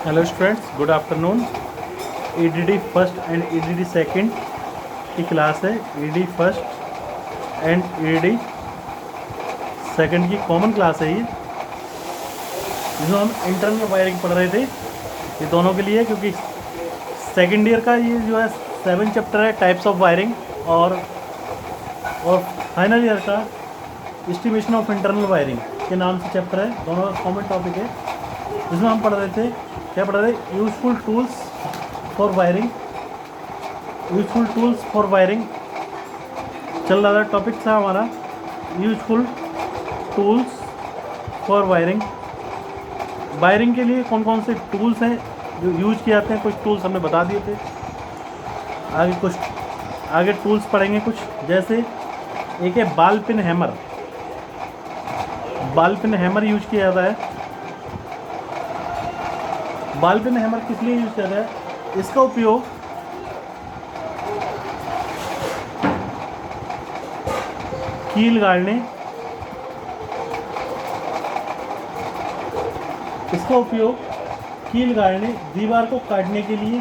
Hello students, good afternoon. EDD first and EDD second की class है। EDD first and EDD second की common class है ये, जिसमें हम इंटरनल वायरिंग पढ़ रहे थे। ये दोनों के लिए, क्योंकि सेकेंड ईयर का ये जो है 7 चैप्टर है टाइप्स ऑफ वायरिंग, और फाइनल ईयर का एस्टिमेशन ऑफ इंटरनल वायरिंग के नाम से चैप्टर है। दोनों का कॉमन टॉपिक है, जिसमें हम पढ़ रहे थे, क्या पढ़ रहे थे, useful tools for wiring. Useful tools for wiring चल रहा था, टॉपिक था हमारा useful tools for wiring. Wiring के लिए कौन कौन से टूल्स हैं जो यूज किए जाते हैं, कुछ टूल्स हमने बता दिए थे। आगे टूल्स पढ़ेंगे कुछ, जैसे एक है ball pin hammer. Ball pin hammer use किया जाता है। बॉल पिन हैमर किस लिए यूज किया जाता है? इसका उपयोग कील गाड़ने, दीवार को काटने के लिए,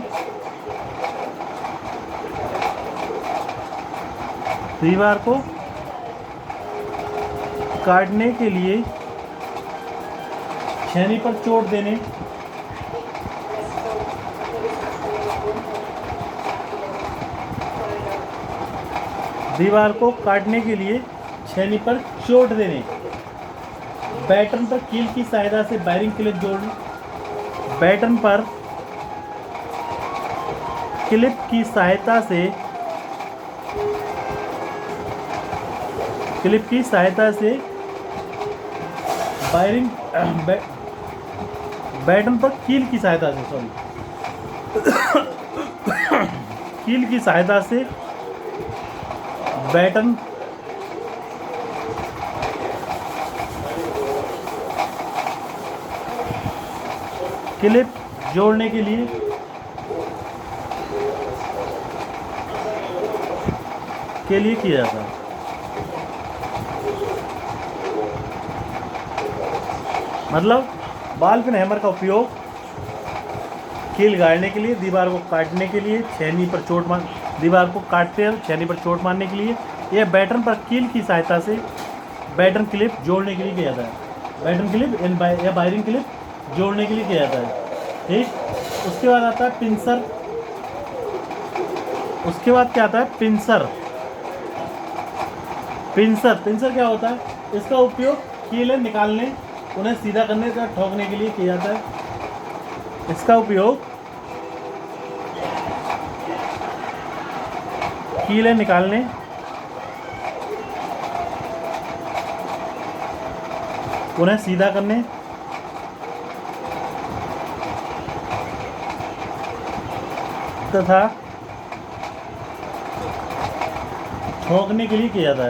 छेनी पर चोट देने, दीवार को काटने के लिए छेनी पर चोट देने, बैटन पर कील की सहायता से वायरिंग क्लिप जोड़ने, बैटन पर क्लिप की सहायता से वायरिंग, बैटन पर कील की सहायता से बैटन क्लिप जोड़ने के लिए किया जाता है। मतलब बॉल पिन हैमर का उपयोग कील गाड़ने के लिए, दीवार को काटने के लिए, दीवार को काटते हैं छेनी पर चोट मारने के लिए, या बैटन पर कील की सहायता से बैटन क्लिप जोड़ने के लिए किया जाता है। बैटन क्लिप या वायरिंग क्लिप जोड़ने के लिए किया जाता है। ठीक, उसके बाद आता है पिंसर। उसके बाद क्या आता है? पिंसर क्या होता है? इसका उपयोग कीलें निकालने, उन्हें सीधा करने या ठोकने के लिए किया जाता है। इसका उपयोग कीलें निकालने, उन्हें सीधा करने तथा ठोकने के लिए किया जाता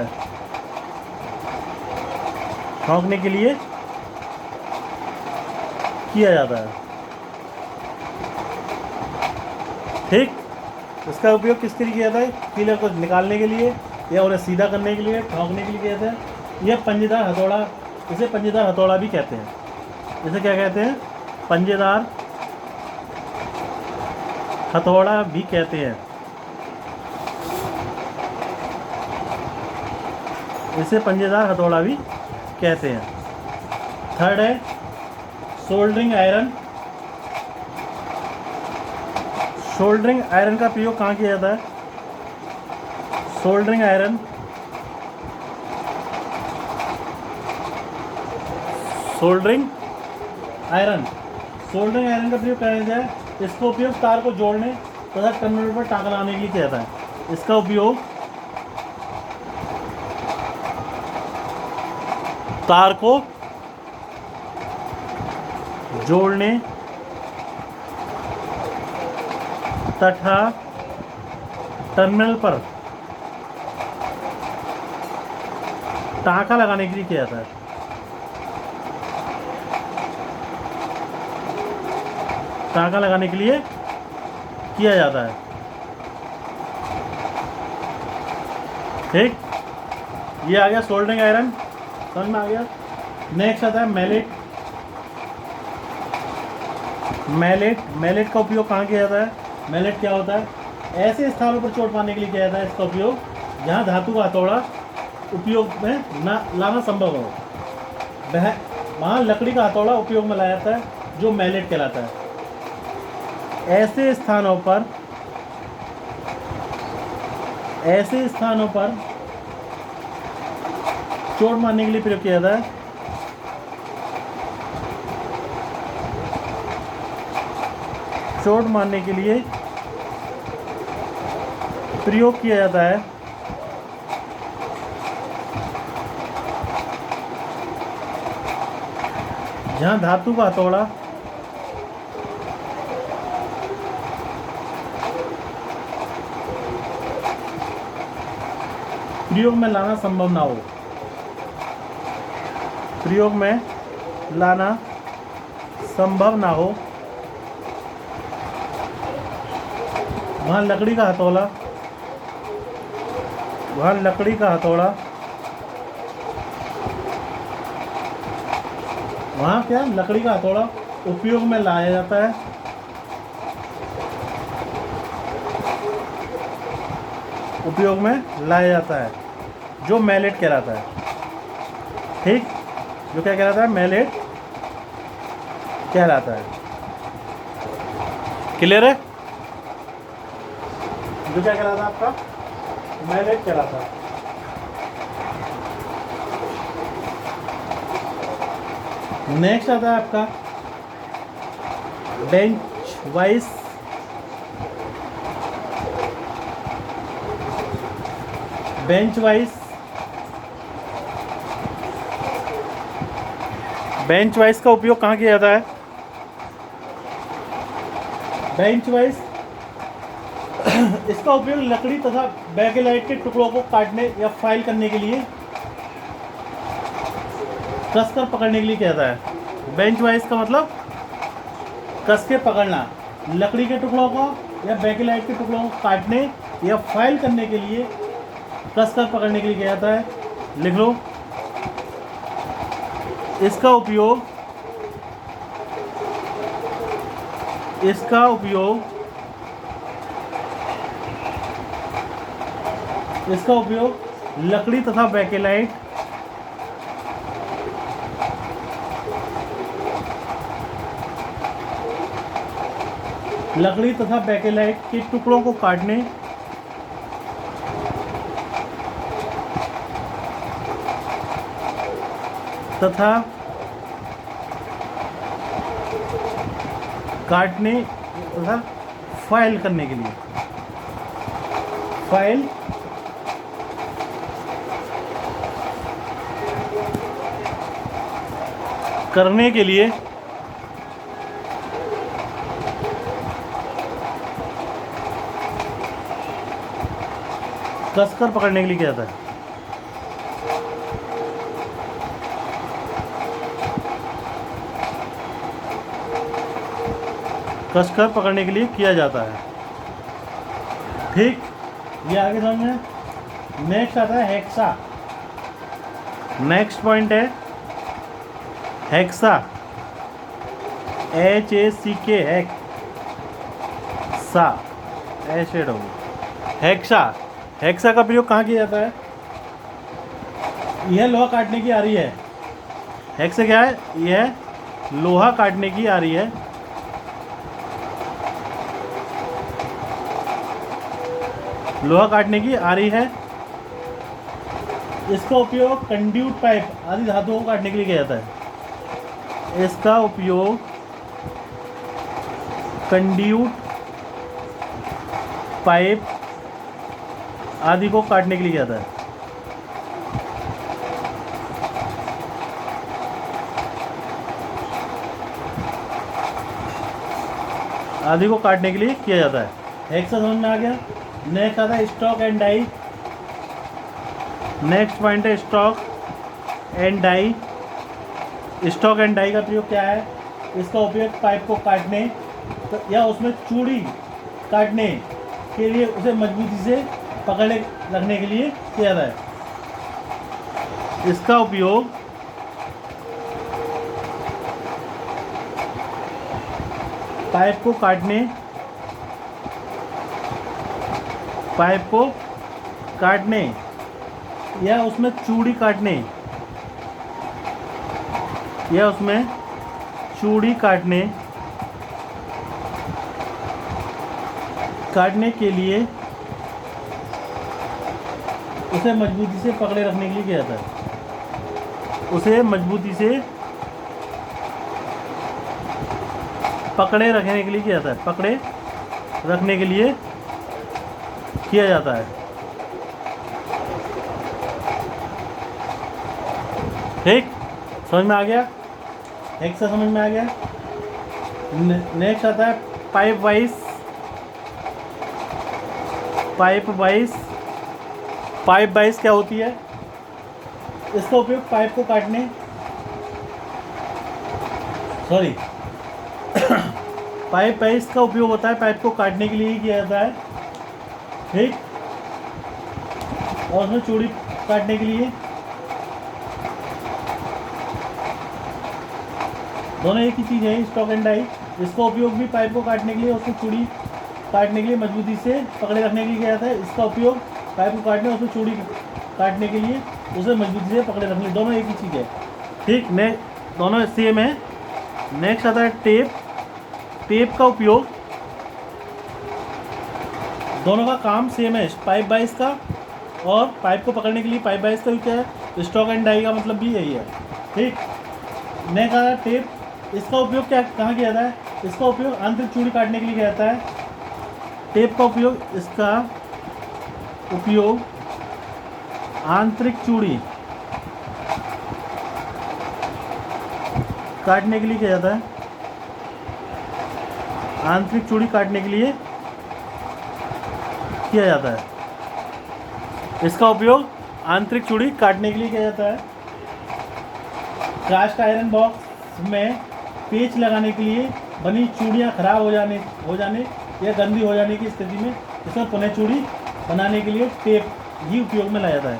है। ठीक, इसका उपयोग किसके लिए किया जाता है? कीले को निकालने के लिए या उन्हें सीधा करने के लिए, ठोकने के लिए किया जाता है। यह पंजेदार हथौड़ा, इसे पंजेदार हथौड़ा भी कहते हैं। इसे क्या कहते हैं? पंजेदार हथौड़ा भी कहते हैं। इसे पंजेदार हथौड़ा भी कहते हैं। थर्ड है सोल्डरिंग आयरन। सोल्डरिंग आयरन का प्रयोग कहाँ किया जाता है? सोल्डरिंग आयरन का प्रयोग किया जाता है। इसका उपयोग तार को जोड़ने तथा टर्मिनल पर टाँका लगाने के लिए किया जाता है। इसका उपयोग तार को जोड़ने तथा टर्मिनल पर टाँका लगाने के लिए किया जाता है। टाँका लगाने के लिए किया जाता है। ठीक, ये आ गया सोल्डरिंग आयरन, समझ में आ गया। नेक्स्ट आता है मैलेट। मैलेट का उपयोग कहाँ किया जाता है? मैलेट क्या होता है? ऐसे स्थानों पर चोट मारने के लिए किया जाता है इसका उपयोग जहाँ धातु का हथौड़ा उपयोग में ना लाना संभव हो। वहाँ लकड़ी का हथौड़ा उपयोग में लाया जाता है जो मैलेट कहलाता है। ऐसे स्थानों पर चोट मारने के लिए प्रयोग किया जाता है। चोट मारने के लिए प्रयोग किया जाता है जहां धातु का हथौड़ा प्रयोग में लाना संभव ना हो। प्रयोग में लाना संभव ना हो, वहाँ लकड़ी का हथौड़ा वहाँ क्या लकड़ी का हथौड़ा उपयोग में लाया जाता है। उपयोग में लाया जाता है जो मैलेट कहलाता है। ठीक, जो क्या कहलाता है? मैलेट कहलाता है। क्लियर है? जो क्या कहलाता है आपका? मैलेट कहलाता है। नेक्स्ट आता है आपका बेंच वाइज का उपयोग कहाँ किया जाता है? बेंच वाइज इसका उपयोग लकड़ी तथा बैकेलाइट के टुकड़ों को काटने या फाइल करने के लिए, कसकर पकड़ने के लिए किया जाता है। बेंच वाइज का मतलब कस के पकड़ना, लकड़ी के टुकड़ों को या बैकेलाइट के टुकड़ों को काटने या फाइल करने के लिए कसकर पकड़ने के लिए किया जाता है। लिख लो। इसका उपयोग लकड़ी तथा बैकेलाइट के टुकड़ों को काटने तथा फाइल करने के लिए, फाइल करने के लिए कसकर पकड़ने के लिए किया जाता है। कसकर पकड़ने के लिए किया जाता है। ठीक, ये आगे समझे। नेक्स्ट आता है हेक्सा। नेक्स्ट पॉइंट है हेक्सा, HACK, हेक्सा, ऐसे हेक्सा का प्रयोग कहाँ किया जाता है? यह लोहा काटने की आरी है। हेक्सा क्या है? यह लोहा काटने की आरी है। लोहा काटने की आरी है। इसका उपयोग कंड्यूट पाइप आदि धातुओं को काटने के लिए किया जाता है। इसका उपयोग कंड्यूट पाइप आदि को काटने के लिए किया जाता है। आदि को काटने के लिए किया जाता है। हेक्सा समझ में आ गया। नेक्स्ट आता है stock and die. Next point है stock and die. Stock and die का प्रयोग क्या है? इसका उपयोग पाइप को काटने या उसमें चूड़ी काटने के लिए उसे मजबूती से पकड़े रखने के लिए किया जाता है। इसका उपयोग पाइप को काटने या उसमें चूड़ी काटने के लिए उसे मजबूती से पकड़े रखने के लिए किया जाता है। उसे मजबूती से पकड़े रखने के लिए किया जाता है। पकड़े रखने के लिए किया जाता है। ठीक, समझ में आ गया? एक से समझ में आ गया। नेक्स्ट आता है पाइप वाइज। पाइप वाइज क्या होती है? इसका उपयोग पाइप को काटने पाइप वाइज का उपयोग होता है पाइप को काटने के लिए ही किया जाता है। ठीक, और उसमें चूड़ी काटने के लिए, दोनों एक ही चीज़ है, स्टॉक एंड डाई। इसका उपयोग भी पाइप को काटने के लिए, उसको चूड़ी काटने के लिए मजबूती से पकड़े रखने के लिए किया जाता है। इसका उपयोग पाइप को काटने, उसमें चूड़ी काटने के लिए उसे मजबूती से पकड़े रखने, दोनों एक ही चीज़ है। ठीक, दोनों सेम है। नेक्स्ट आता है टेप। टेप का उपयोग, दोनों का काम सेम है, पाइप वाइज का और पाइप को पकड़ने के लिए पाइप वाइज का भी क्या है, स्टॉक एंड डाई का मतलब भी यही है। ठीक, नेक्स्ट आता है टेप। इसका उपयोग कहाँ किया जाता है? इसका उपयोग आंतरिक चूड़ी काटने के लिए किया जाता है। टेप का उपयोग, इसका उपयोग आंतरिक चूड़ी काटने के लिए किया जाता है। आंतरिक चूड़ी काटने के लिए किया जाता है। इसका उपयोग आंतरिक चूड़ी काटने के लिए किया जाता है। कास्ट आयरन बॉक्स में पेच लगाने के लिए बनी चूड़ियाँ खराब हो जाने या गंदी हो जाने की स्थिति में इसमें पुनः चूड़ी बनाने के लिए टेप ही उपयोग में लाया जाता है।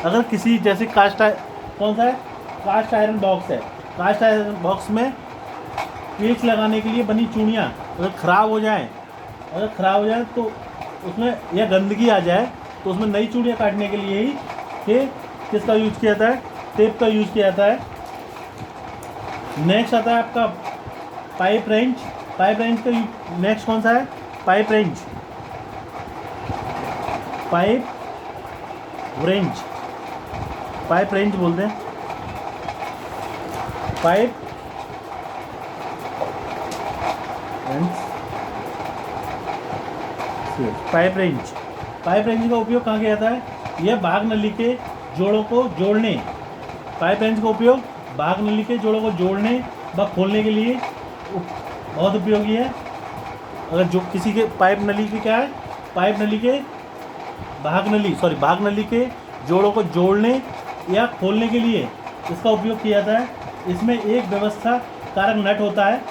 अगर किसी जैसे कास्ट आयरन बॉक्स है, कास्ट आयरन बॉक्स में पेच लगाने के लिए बनी चूड़ियाँ अगर ख़राब हो जाए तो उसमें या गंदगी आ जाए तो उसमें नई चूड़ियाँ काटने के लिए ही किसका यूज किया जाता है? टेप का यूज किया जाता है। नेक्स्ट आता है आपका पाइप रेंच। पाइप रेंच का नेक्स्ट कौन सा है? पाइप रेंच बोलते हैं। पाइप रेंच का उपयोग कहाँ किया जाता है? यह भाग नली के जोड़ों को जोड़ने, पाइप रेंच का उपयोग भाग नली के जोड़ों को जोड़ने व खोलने के लिए बहुत उपयोगी है। अगर जो किसी के भाग नली के जोड़ों को जोड़ने या खोलने के लिए इसका उपयोग किया जाता है। इसमें एक व्यवस्था कारक नट होता है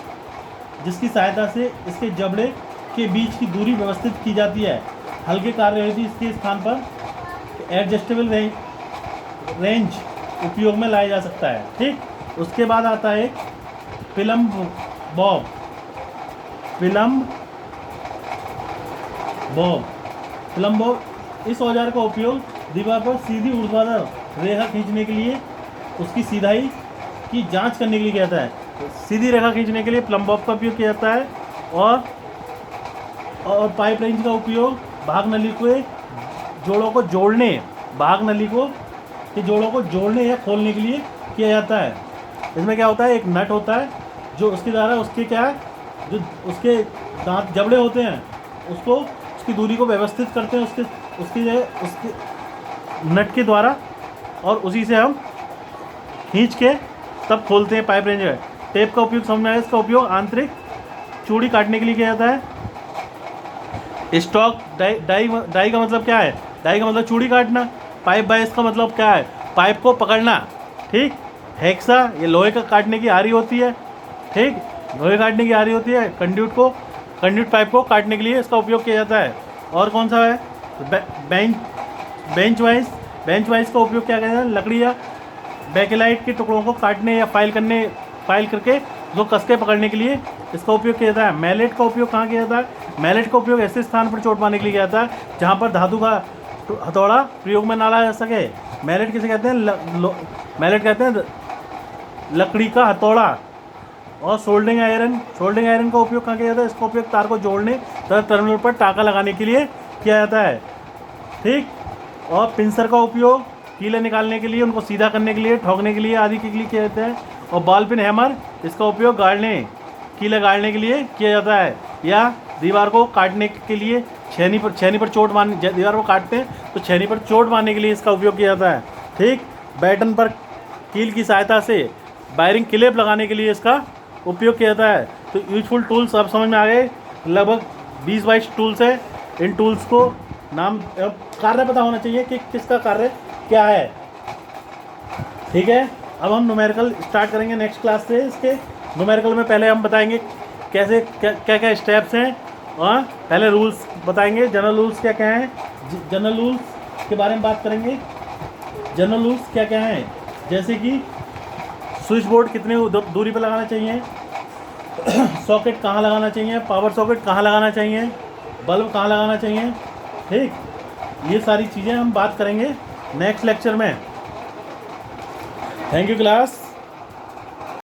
जिसकी सहायता से इसके जबड़े के बीच की दूरी व्यवस्थित की जाती है। हल्के कार्य हेतु इसके स्थान पर एडजस्टेबल रेंच उपयोग में लाया जा सकता है। ठीक, उसके बाद आता है प्लम्ब बॉब। इस औजार का उपयोग दीवार पर सीधी ऊर्ध्वाधर रेखा खींचने के लिए उसकी सीधाई की जांच करने के लिए किया जाता है। सीधी रेखा खींचने के लिए प्लम्ब बॉब का उपयोग किया जाता है। और पाइप रेंच का उपयोग भाग नली के जोड़ों को जोड़ने या खोलने के लिए किया जाता है। इसमें क्या होता है? एक नट होता है जो उसके द्वारा जो उसके दांत जबड़े होते हैं उसकी दूरी को व्यवस्थित करते हैं उसके नट के द्वारा, और उसी से हम खींच के तब खोलते हैं पाइप रेंच। टेप का उपयोग समझ में आया? इसका उपयोग आंतरिक चूड़ी काटने के लिए किया जाता है। स्टॉक डाई का मतलब क्या है? डाई का मतलब चूड़ी काटना। पाइप वाइज का मतलब क्या है? पाइप को पकड़ना। ठीक, हेक्सा ये लोहे का काटने की आरी होती है। ठीक, लोहे काटने की आरी होती है। कंड्यूट पाइप को काटने के लिए इसका उपयोग किया जाता है। और कौन सा है? बेंच वाइज का उपयोग क्या कहते हैं? लकड़ी या बेकेलाइट के टुकड़ों को काटने या फाइल करके उसको कस के पकड़ने के लिए इसका उपयोग किया जाता है। मैलेट का उपयोग कहाँ किया जाता है? मैलेट का उपयोग ऐसे स्थान पर चोट मारने के लिए किया जाता है जहाँ पर धातु का हथौड़ा प्रयोग में ना लाया जा सके। मैलेट किसे कहते हैं? मैलेट कहते हैं लकड़ी का हथौड़ा। और सोल्डिंग आयरन का उपयोग कहाँ किया जाता है? इसका उपयोग तार को जोड़ने तथा टर्मिनल पर टाँका लगाने के लिए किया जाता है। ठीक। और पिंसर का उपयोग कीले निकालने के लिए, उनको सीधा करने के लिए, ठोकने के लिए आदि के लिए किया जाता है। और बॉल पिन हैमर, इसका उपयोग कीले गाड़ने के लिए किया जाता है, या दीवार को काटने के लिए छेनी पर चोट मारने, दीवार को काटते हैं तो छेनी पर चोट मारने के लिए इसका उपयोग किया जाता है। ठीक। बैटन पर कील की सहायता से वायरिंग क्लिप लगाने के लिए इसका उपयोग किया जाता है। तो यूजफुल टूल्स अब समझ में आ गए। लगभग 20-22 टूल्स है। इन टूल्स को नाम कार्य पता होना चाहिए कि किसका कार्य क्या है। ठीक है। अब हम न्यूमेरिकल स्टार्ट करेंगे नेक्स्ट क्लास से। इसके न्यूमेरिकल में पहले हम बताएंगे कैसे क्या क्या स्टेप्स हैं, और पहले रूल्स बताएंगे। जनरल रूल्स क्या क्या हैं, जनरल रूल्स के बारे में बात करेंगे। जनरल रूल्स क्या क्या हैं, जैसे कि स्विच बोर्ड कितनी दूरी पर लगाना चाहिए, सॉकेट कहाँ लगाना चाहिए, पावर सॉकेट कहाँ लगाना चाहिए, बल्ब कहाँ लगाना चाहिए। ठीक। ये सारी चीज़ें हम बात करेंगे नेक्स्ट लेक्चर में। Thank you class.